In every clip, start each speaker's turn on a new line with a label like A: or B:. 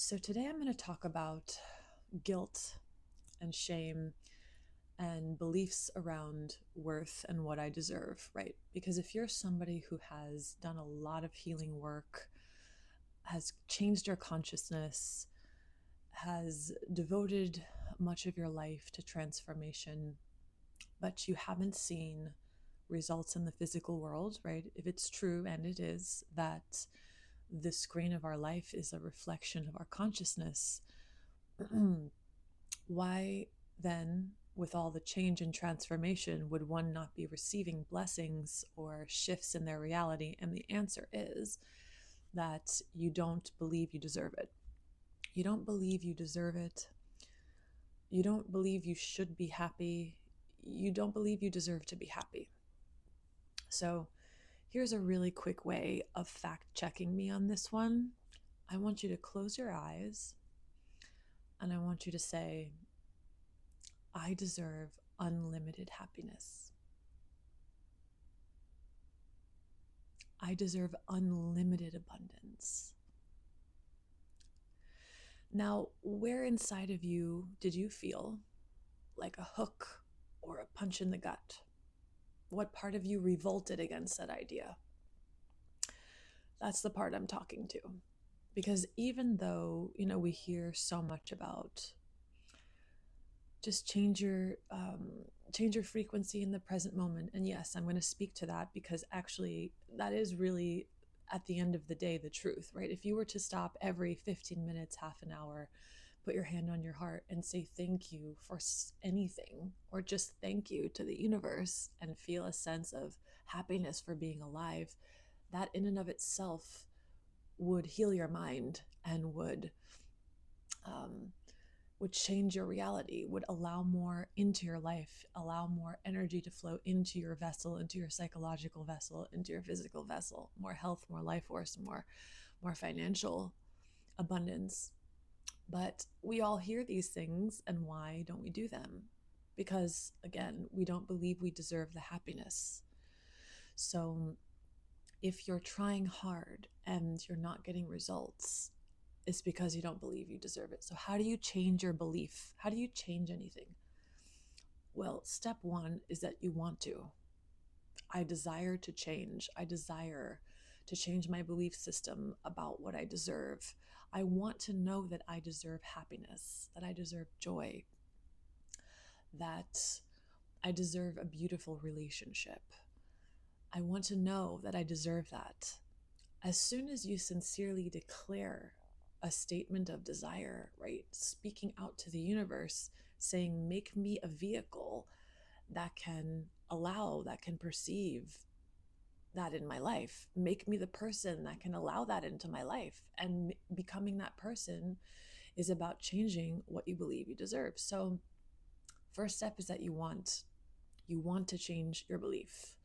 A: So today I'm going to talk about guilt and shame and beliefs around worth and what I deserve, right? Because if you're somebody who has done a lot of healing work, has changed your consciousness, has devoted much of your life to transformation, but you haven't seen results in the physical world, right? If it's true, and it is, that the screen of our life is a reflection of our consciousness, why then, with all the change and transformation, would one not be receiving blessings or shifts in their reality? And the answer is that you don't believe you deserve it. You don't believe you deserve it. You don't believe you should be happy. You don't believe you deserve to be happy. So here's a really quick way of fact checking me on this one. I want you to close your eyes and I want you to say, I deserve unlimited happiness. I deserve unlimited abundance. Now, where inside of you did you feel like a hook or a punch in the gut? What part of you revolted against that idea? That's the part I'm talking to. Because even though, we hear so much about just change your frequency in the present moment. And yes, I'm going to speak to that because actually that is really at the end of the day the truth, right? If you were to stop every 15 minutes, half an hour, put your hand on your heart and say thank you for anything, or just thank you to the universe and feel a sense of happiness for being alive, that in and of itself would heal your mind and would change your reality, would allow more into your life, allow more energy to flow into your vessel, into your psychological vessel, into your physical vessel, more health, more life force, more financial abundance. But we all hear these things, and why don't we do them? Because again, we don't believe we deserve the happiness. So if you're trying hard and you're not getting results, it's because you don't believe you deserve it. So how do you change your belief? How do you change anything? Well, step one is that you want to. I desire to change. I desire to change my belief system about what I deserve. I want to know that I deserve happiness, that I deserve joy, that I deserve a beautiful relationship. I want to know that I deserve that. As soon as you sincerely declare a statement of desire, right? Speaking out to the universe, saying, make me a vehicle that can allow, that can perceive that in my life. Make me the person that can allow that into my life. And becoming that person is about changing what you believe you deserve. So first step is that you want to change your belief.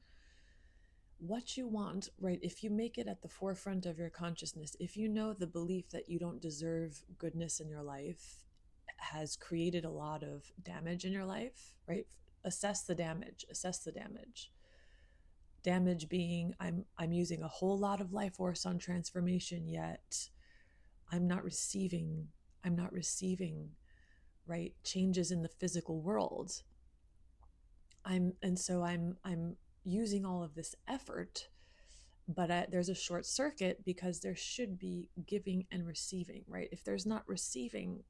A: What you want, right? If you make it at the forefront of your consciousness, if you know the belief that you don't deserve goodness in your life has created a lot of damage in your life, right? Assess the damage. Damage being, I'm using a whole lot of life force on transformation, yet I'm not receiving, right, changes in the physical world. I'm using all of this effort, but there's a short circuit because there should be giving and receiving, right? If there's not receiving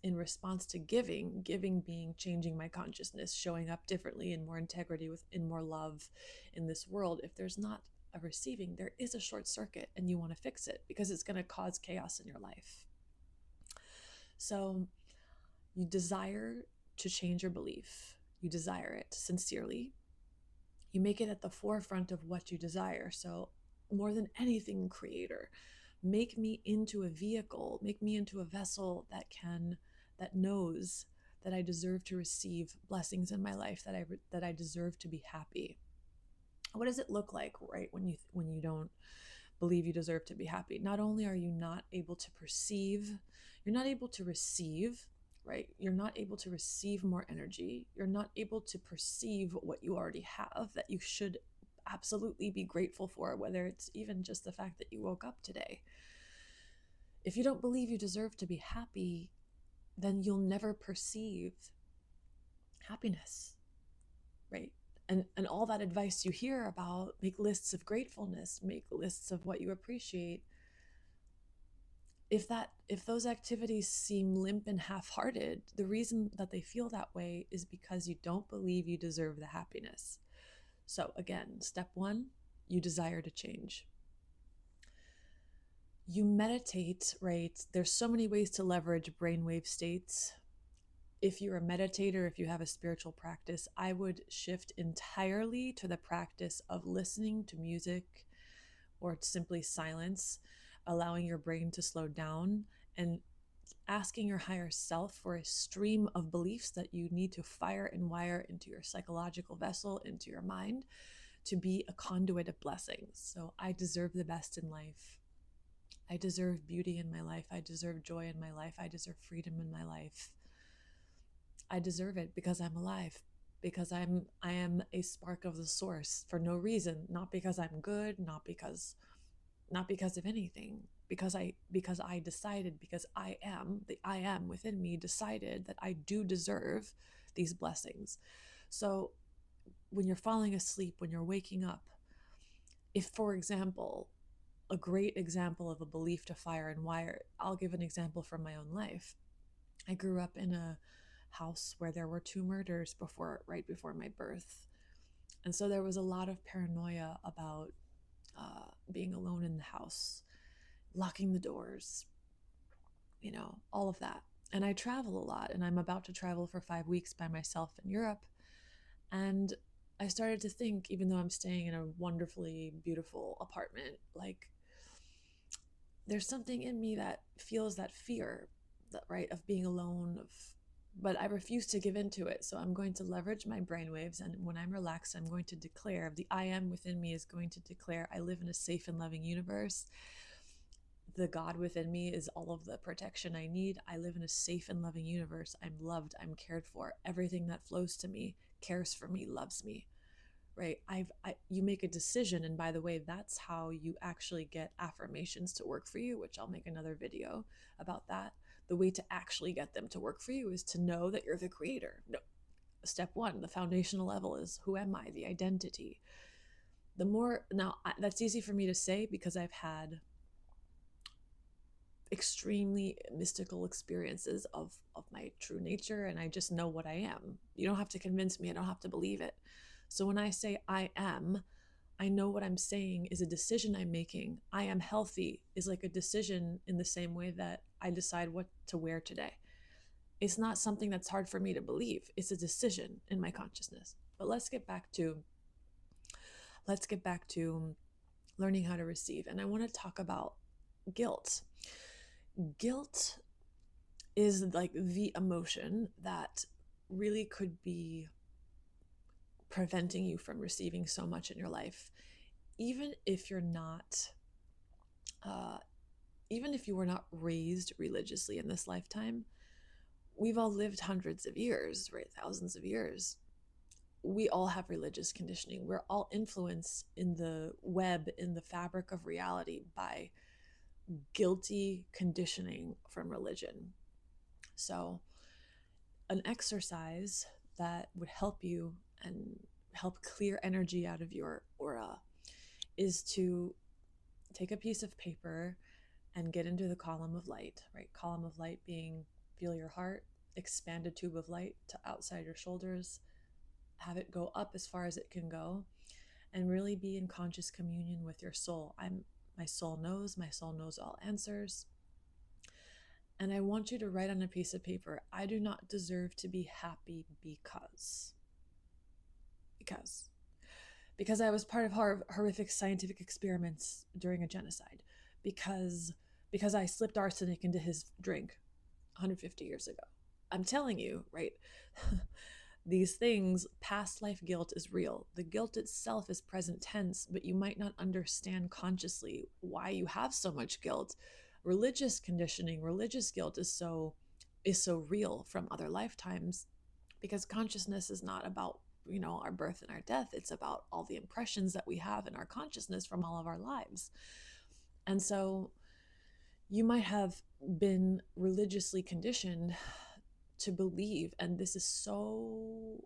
A: in response to giving being changing my consciousness, showing up differently, in more integrity, in more love in this world, if there's not a receiving, there is a short circuit, and you want to fix it because it's going to cause chaos in your life. So you desire to change your belief. You desire it sincerely. You make it at the forefront of what you desire. So more than anything, Creator, make me into a vehicle, make me into a vessel that knows that I deserve to receive blessings in my life, that I deserve to be happy. What does it look like, right, when you don't believe you deserve to be happy? Not only are you not able to perceive, you're not able to receive, right? You're not able to receive more energy. You're not able to perceive what you already have that you should absolutely be grateful for, whether it's even just the fact that you woke up today. If you don't believe you deserve to be happy, then you'll never perceive happiness, right? And all that advice you hear about, make lists of gratefulness, make lists of what you appreciate. If those activities seem limp and half-hearted, the reason that they feel that way is because you don't believe you deserve the happiness. So again, step one, you desire to change. You meditate, right? There's so many ways to leverage brainwave states. If you're a meditator, if you have a spiritual practice, I would shift entirely to the practice of listening to music or simply silence, allowing your brain to slow down and asking your higher self for a stream of beliefs that you need to fire and wire into your psychological vessel, into your mind, to be a conduit of blessings. So I deserve the best in life. I deserve beauty in my life. I deserve joy in my life. I deserve freedom in my life. I deserve it because I'm alive, because I am a spark of the source for no reason, not because I'm good, not because of anything, because I decided, because I am, the I am within me decided that I do deserve these blessings. So when you're falling asleep, when you're waking up, if, for example, a great example of a belief to fire and wire, I'll give an example from my own life. I grew up in a house where there were 2 murders right before my birth. And so there was a lot of paranoia about being alone in the house, locking the doors, all of that. And I travel a lot, and I'm about to travel for 5 weeks by myself in Europe. And I started to think, even though I'm staying in a wonderfully beautiful apartment, like, there's something in me that feels that fear, right, of being alone, but I refuse to give into it. So I'm going to leverage my brainwaves, and when I'm relaxed, I'm going to declare, the I am within me is going to declare, I live in a safe and loving universe. The God within me is all of the protection I need. I live in a safe and loving universe. I'm loved. I'm cared for. Everything that flows to me cares for me, loves me. Right? You make a decision, and by the way, that's how you actually get affirmations to work for you, which I'll make another video about that. The way to actually get them to work for you is to know that you're the creator. No, step one, the foundational level is, who am I? The identity. That's easy for me to say because I've had extremely mystical experiences of my true nature, and I just know what I am. You don't have to convince me. I don't have to believe it. So when I say I am, I know what I'm saying is a decision I'm making. I am healthy is like a decision, in the same way that I decide what to wear today. It's not something that's hard for me to believe. It's a decision in my consciousness. But let's get back to learning how to receive. And I want to talk about guilt. Guilt is like the emotion that really could be preventing you from receiving so much in your life. Even if you're not, even if you were not raised religiously in this lifetime, we've all lived hundreds of years, right? Thousands of years. We all have religious conditioning. We're all influenced in the web, in the fabric of reality, by guilty conditioning from religion. So an exercise that would help you and help clear energy out of your aura is to take a piece of paper and get into the column of light, right? Column of light being, feel your heart, expand a tube of light to outside your shoulders, have it go up as far as it can go, and really be in conscious communion with your soul. My soul knows all answers. And I want you to write on a piece of paper, I do not deserve to be happy because I was part of horrific scientific experiments during a genocide, because I slipped arsenic into his drink 150 years ago. I'm telling you, right? These things, past life guilt is real. The guilt itself is present tense, but you might not understand consciously why you have so much guilt. Religious conditioning, religious guilt is so real from other lifetimes, because consciousness is not about, our birth and our death. It's about all the impressions that we have in our consciousness from all of our lives. And so You might have been religiously conditioned to believe, and this is so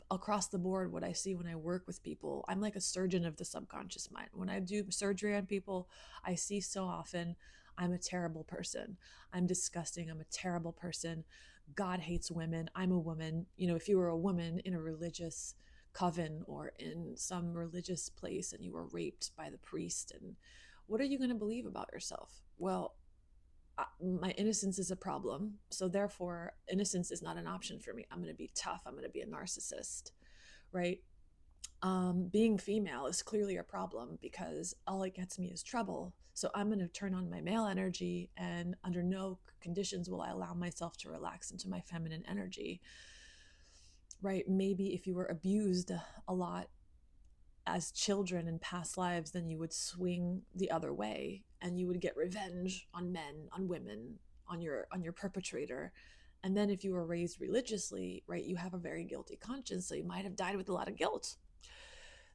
A: across the board what I see when I work with people. I'm like a surgeon of the subconscious mind. When I do surgery on people, I see so often, I'm a terrible person. I'm disgusting. I'm a terrible person. God hates women. I'm a woman. You know, if you were a woman in a religious coven or in some religious place and you were raped by the priest, and what are you going to believe about yourself? Well, my innocence is a problem. So therefore, innocence is not an option for me. I'm going to be tough. I'm going to be a narcissist, right? Being female is clearly a problem because all it gets me is trouble. So I'm going to turn on my male energy, and under no conditions will I allow myself to relax into my feminine energy, right? Maybe if you were abused a lot as children in past lives, then you would swing the other way and you would get revenge on men, on women, on your perpetrator. And then if you were raised religiously, right, you have a very guilty conscience, so you might have died with a lot of guilt.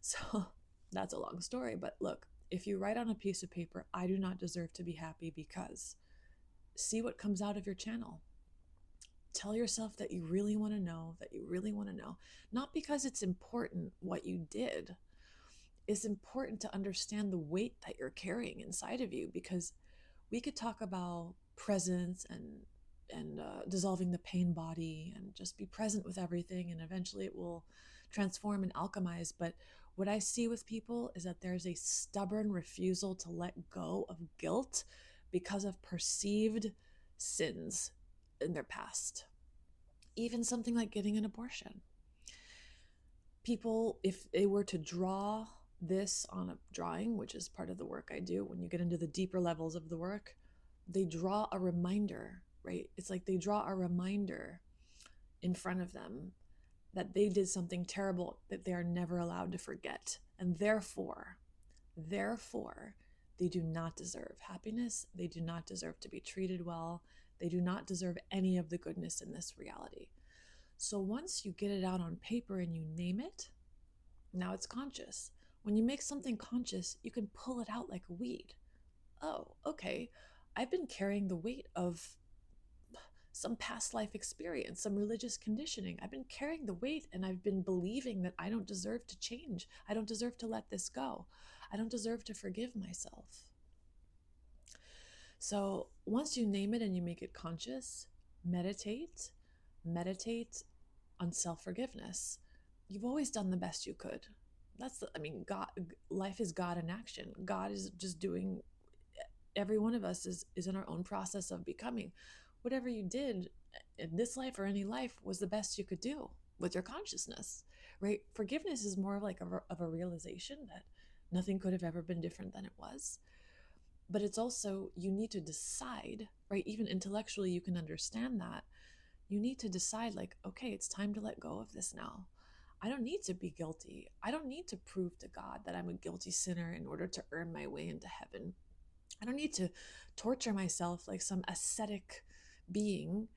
A: So that's a long story, but look, if you write on a piece of paper, I do not deserve to be happy because, see what comes out of your channel. Tell yourself that you really want to know, that you really want to know, not because it's important what you did. It's important to understand the weight that you're carrying inside of you, because we could talk about presence and dissolving the pain body and just be present with everything, and eventually it will transform and alchemize. But what I see with people is that there's a stubborn refusal to let go of guilt because of perceived sins in their past. Even something like getting an abortion. People, if they were to draw this on a drawing, which is part of the work I do, when you get into the deeper levels of the work, they draw a reminder, right? It's like they draw a reminder in front of them that they did something terrible that they are never allowed to forget. And therefore, they do not deserve happiness. They do not deserve to be treated well. They do not deserve any of the goodness in this reality. So once you get it out on paper and you name it, now it's conscious. When you make something conscious, you can pull it out like a weed. Oh, okay. I've been carrying the weight of some past life experience, some religious conditioning. I've been carrying the weight, and I've been believing that I don't deserve to change. I don't deserve to let this go. I don't deserve to forgive myself. So once you name it and you make it conscious, meditate on self-forgiveness. You've always done the best you could. God, life is God in action. God is just doing, every one of us is in our own process of becoming. Whatever you did in this life or any life was the best you could do with your consciousness, right? Forgiveness is more like of a realization that nothing could have ever been different than it was. But it's also, you need to decide, right? Even intellectually, you can understand that. You need to decide, like, okay, it's time to let go of this now. I don't need to be guilty. I don't need to prove to God that I'm a guilty sinner in order to earn my way into heaven. I don't need to torture myself like some ascetic being,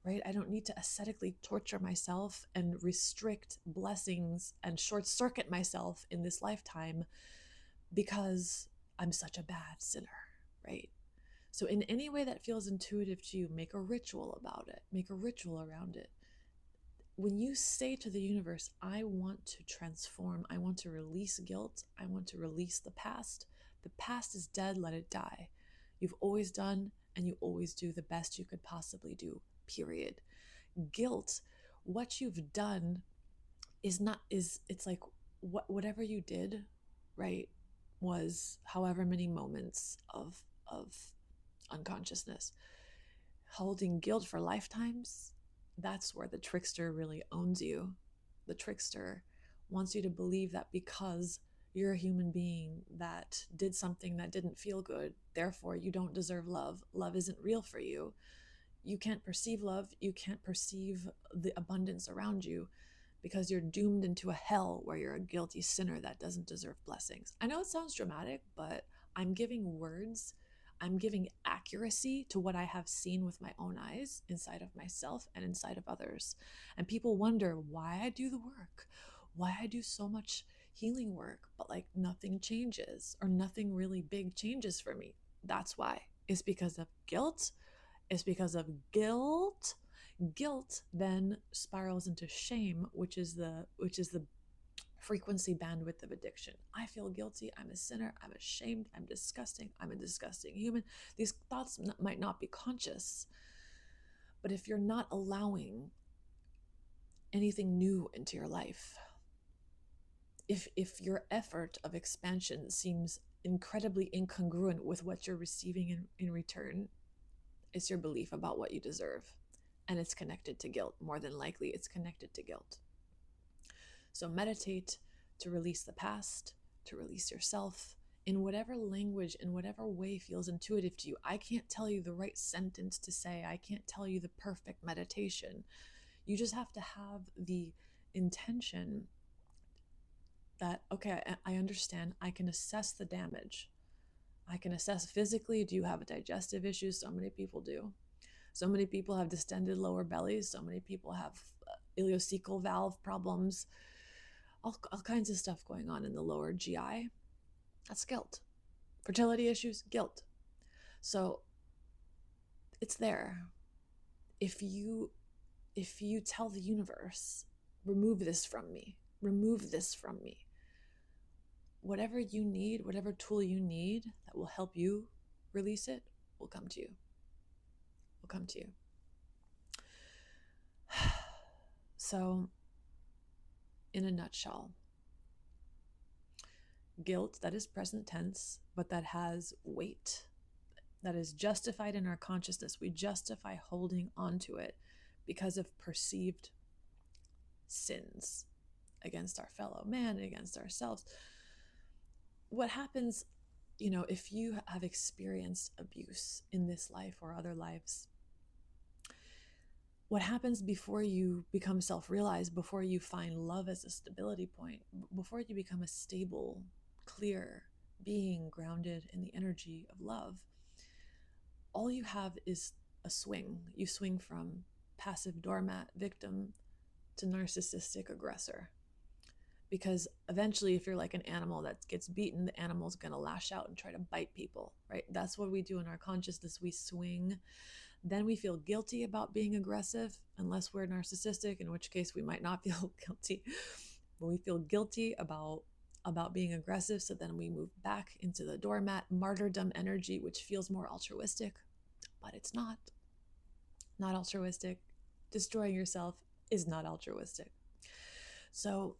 A: right? I don't need to ascetically torture myself and restrict blessings and short circuit myself in this lifetime because I'm such a bad sinner, right? So in any way that feels intuitive to you, make a ritual about it, make a ritual around it. When you say to the universe, I want to transform, I want to release guilt, I want to release the past is dead, let it die. You've always done and you always do the best you could possibly do, period. Guilt, what you've done is not, is, it's like whatever you did, right, was however many moments of unconsciousness. Holding guilt for lifetimes, that's where the trickster really owns you. The trickster wants you to believe that because you're a human being that did something that didn't feel good, therefore you don't deserve love. Love isn't real for you. You can't perceive love. You can't perceive the abundance around you because you're doomed into a hell where you're a guilty sinner that doesn't deserve blessings. I know it sounds dramatic, but I'm giving words, I'm giving accuracy to what I have seen with my own eyes inside of myself and inside of others. And people wonder why I do the work, why I do so much healing work, but like nothing changes or nothing really big changes for me. That's why. is because of guilt, is because of guilt. Guilt then spirals into shame, which is the frequency bandwidth of addiction. I feel guilty, I'm a sinner, I'm ashamed, I'm disgusting, I'm a disgusting human. These thoughts might not be conscious, but if you're not allowing anything new into your life, if your effort of expansion seems incredibly incongruent with what you're receiving in return, it's your belief about what you deserve. And it's connected to guilt. More than likely, it's connected to guilt. So meditate to release the past, to release yourself in whatever language, in whatever way feels intuitive to you. I can't tell you the right sentence to say. I can't tell you the perfect meditation. You just have to have the intention that, okay, I understand. I can assess the damage. I can assess physically, do you have digestive issues? So many people do. So many people have distended lower bellies. So many people have ileocecal valve problems, all kinds of stuff going on in the lower GI. That's guilt. Fertility issues, guilt. So it's there. If you tell the universe, remove this from me, remove this from me, whatever you need, whatever tool you need that will help you release it will come to you. Will come to you. So, in a nutshell, guilt that is present tense, but that has weight, that is justified in our consciousness. We justify holding onto it because of perceived sins against our fellow man, against ourselves. What happens, if you have experienced abuse in this life or other lives, what happens before you become self-realized, before you find love as a stability point, before you become a stable, clear being grounded in the energy of love, all you have is a swing. You swing from passive doormat victim to narcissistic aggressor. Because eventually, if you're like an animal that gets beaten, the animal's going to lash out and try to bite people, right? That's what we do in our consciousness. We swing. Then we feel guilty about being aggressive, unless we're narcissistic, in which case we might not feel guilty. But we feel guilty about being aggressive. So then we move back into the doormat martyrdom energy, which feels more altruistic, but it's not altruistic. Destroying yourself is not altruistic. So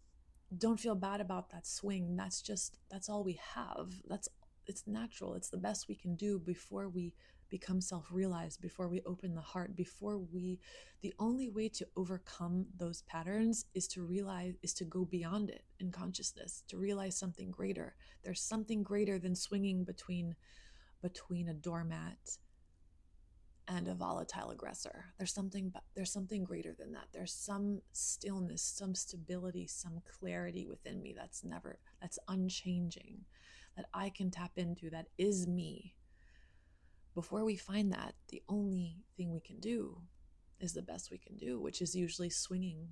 A: don't feel bad about that swing. That's all we have. It's natural. It's the best we can do before we become self-realized, before we open the heart, the only way to overcome those patterns is to go beyond it in consciousness, to realize something greater. There's something greater than swinging between a doormat and a volatile aggressor. There's something greater than that. There's some stillness, some stability, some clarity within me that's unchanging, that I can tap into, that is me. Before we find that, the only thing we can do is the best we can do, which is usually swinging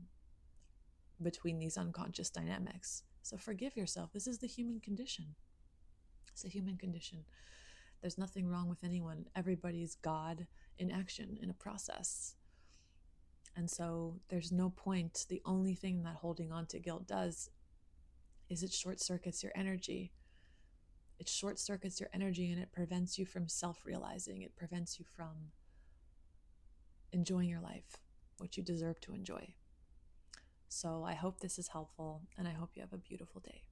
A: between these unconscious dynamics. So forgive yourself. This is the human condition. It's a human condition. There's nothing wrong with anyone. Everybody's God in action, in a process. And so there's no point. The only thing that holding on to guilt does is it short circuits your energy. It short circuits your energy, and it prevents you from self-realizing. It prevents you from enjoying your life, what you deserve to enjoy. So I hope this is helpful, and I hope you have a beautiful day.